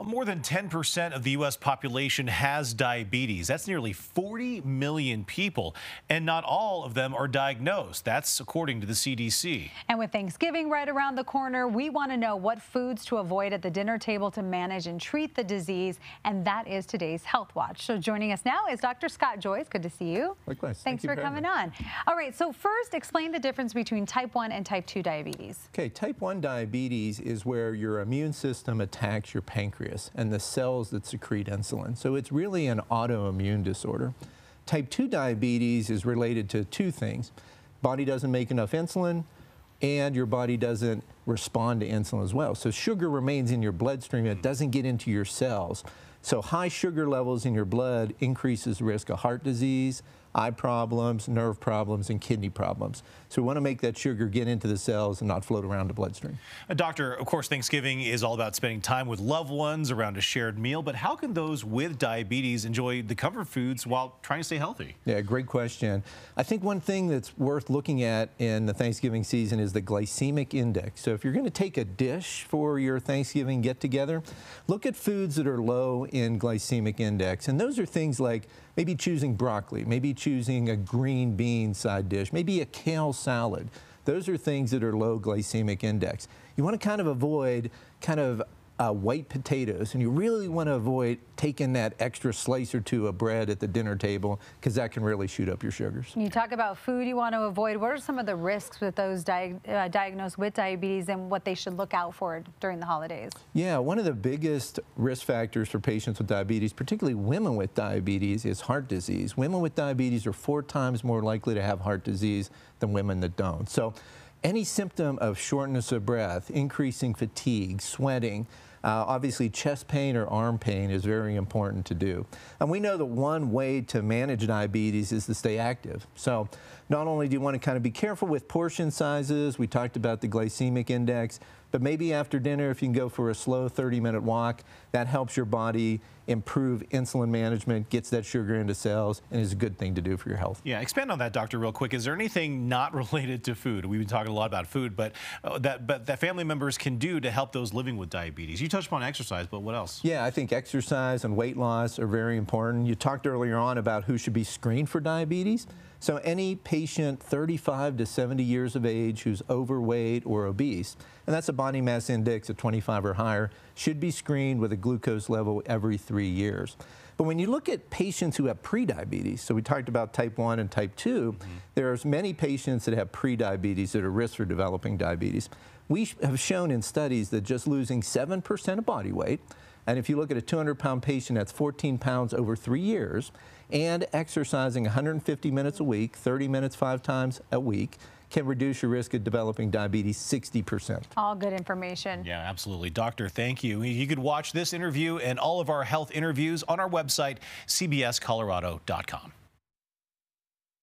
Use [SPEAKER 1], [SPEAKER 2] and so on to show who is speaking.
[SPEAKER 1] More than 10% of the U.S. population has diabetes. That's nearly 40 million people, and not all of them are diagnosed. That's according to the CDC.
[SPEAKER 2] And with Thanksgiving right around the corner, we want to know what foods to avoid at the dinner table to manage and treat the disease, and that is today's Health Watch. So joining us now is Dr. Scott Joyce. Good to see you.
[SPEAKER 3] Likewise.
[SPEAKER 2] Thanks for coming on. All right, so first, explain the difference between type 1 and type 2 diabetes.
[SPEAKER 3] Okay, type 1 diabetes is where your immune system attacks your pancreas and the cells that secrete insulin. So it's really an autoimmune disorder. Type 2 diabetes is related to two things. Body doesn't make enough insulin, and your body doesn't respond to insulin as well. So sugar remains in your bloodstream. It doesn't get into your cells. So high sugar levels in your blood increases the risk of heart disease, eye problems, nerve problems, and kidney problems. So we want to make that sugar get into the cells and not float around the bloodstream.
[SPEAKER 1] Doctor, of course, Thanksgiving is all about spending time with loved ones around a shared meal, but how can those with diabetes enjoy the comfort foods while trying to stay healthy?
[SPEAKER 3] Yeah, great question. I think one thing that's worth looking at in the Thanksgiving season is the glycemic index. So if you're going to take a dish for your Thanksgiving get-together, look at foods that are low in glycemic index. And those are things like maybe choosing broccoli, maybe choosing a green bean side dish, maybe a kale salad. Those are things that are low glycemic index. You want to kind of avoid white potatoes, and you really want to avoid taking that extra slice or two of bread at the dinner table, because that can really shoot up your sugars.
[SPEAKER 2] You talk about food you want to avoid. What are some of the risks with those diagnosed with diabetes and what they should look out for during the holidays?
[SPEAKER 3] Yeah, one of the biggest risk factors for patients with diabetes, particularly women with diabetes, is heart disease. Women with diabetes are 4 times more likely to have heart disease than women that don't. So any symptom of shortness of breath, increasing fatigue, sweating, obviously chest pain or arm pain is very important to do. And we know that one way to manage diabetes is to stay active. So not only do you want to kind of be careful with portion sizes, we talked about the glycemic index, but maybe after dinner, if you can go for a slow 30-minute walk, that helps your body improve insulin management, gets that sugar into cells, and is a good thing to do for your health.
[SPEAKER 1] Yeah, expand on that, doctor, real quick. Is there anything not related to food? We've been talking a lot about food, but that family members can do to help those living with diabetes? You touched upon exercise, but what else?
[SPEAKER 3] Yeah, I think exercise and weight loss are very important. You talked earlier on about who should be screened for diabetes. So any patient 35 to 70 years of age who's overweight or obese, and that's a body mass index of 25 or higher, should be screened with a glucose level every 3 years. But when you look at patients who have prediabetes, so we talked about type 1 and type 2, there's many patients that have prediabetes that are at risk for developing diabetes. We have shown in studies that just losing 7% of body weight, and if you look at a 200-pound patient, that's 14 pounds over 3 years, and exercising 150 minutes a week, 30 minutes 5 times a week, can reduce your risk of developing diabetes 60%.
[SPEAKER 2] All good information.
[SPEAKER 1] Yeah, absolutely. Doctor, thank you. You could watch this interview and all of our health interviews on our website, cbscolorado.com.